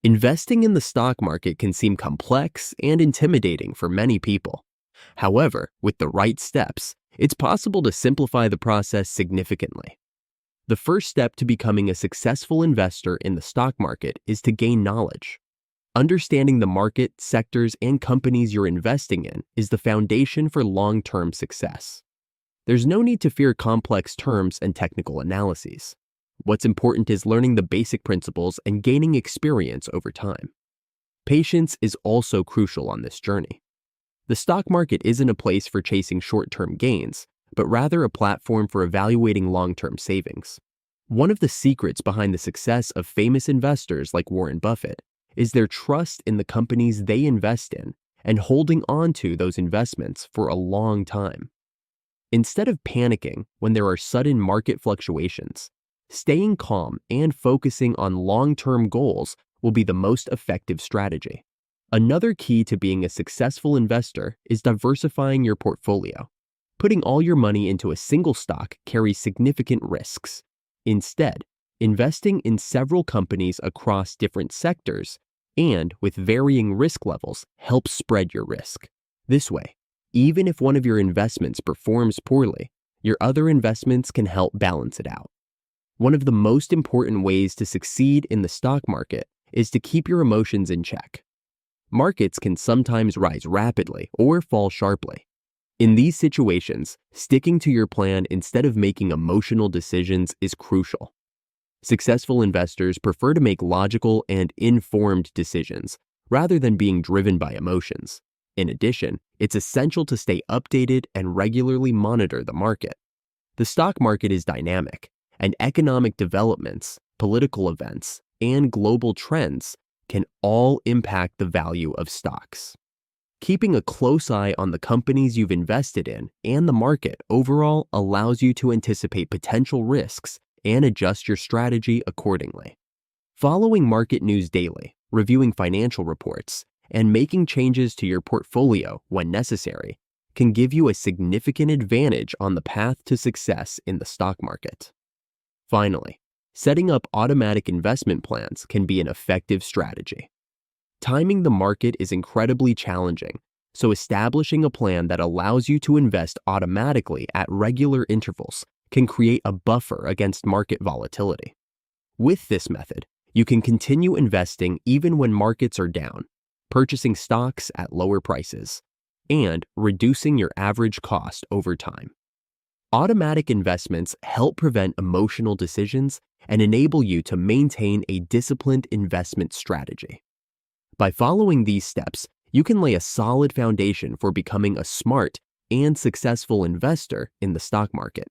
Investing in the stock market can seem complex and intimidating for many people. However, with the right steps, it's possible to simplify the process significantly. The first step to becoming a successful investor in the stock market is to gain knowledge. Understanding the market, sectors, and companies you're investing in is the foundation for long-term success. There's no need to fear complex terms and technical analyses. What's important is learning the basic principles and gaining experience over time. Patience is also crucial on this journey. The stock market isn't a place for chasing short-term gains, but rather a platform for evaluating long-term savings. One of the secrets behind the success of famous investors like Warren Buffett is their trust in the companies they invest in and holding on to those investments for a long time. Instead of panicking when there are sudden market fluctuations, staying calm and focusing on long-term goals will be the most effective strategy. Another key to being a successful investor is diversifying your portfolio. Putting all your money into a single stock carries significant risks. Instead, investing in several companies across different sectors and with varying risk levels helps spread your risk. This way, even if one of your investments performs poorly, your other investments can help balance it out. One of the most important ways to succeed in the stock market is to keep your emotions in check. Markets can sometimes rise rapidly or fall sharply. In these situations, sticking to your plan instead of making emotional decisions is crucial. Successful investors prefer to make logical and informed decisions rather than being driven by emotions. In addition, it's essential to stay updated and regularly monitor the market. The stock market is dynamic, and economic developments, political events, and global trends can all impact the value of stocks. Keeping a close eye on the companies you've invested in and the market overall allows you to anticipate potential risks and adjust your strategy accordingly. Following market news daily, reviewing financial reports, and making changes to your portfolio when necessary can give you a significant advantage on the path to success in the stock market. Finally, setting up automatic investment plans can be an effective strategy. Timing the market is incredibly challenging, so establishing a plan that allows you to invest automatically at regular intervals can create a buffer against market volatility. With this method, you can continue investing even when markets are down, purchasing stocks at lower prices, and reducing your average cost over time. Automatic investments help prevent emotional decisions and enable you to maintain a disciplined investment strategy. By following these steps, you can lay a solid foundation for becoming a smart and successful investor in the stock market.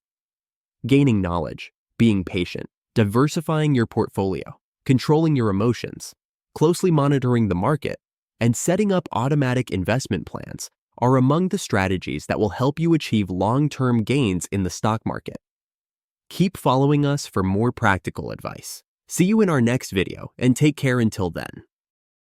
Gaining knowledge, being patient, diversifying your portfolio, controlling your emotions, closely monitoring the market, and setting up automatic investment plans are among the strategies that will help you achieve long-term gains in the stock market. Keep following us for more practical advice. See you in our next video, and take care until then.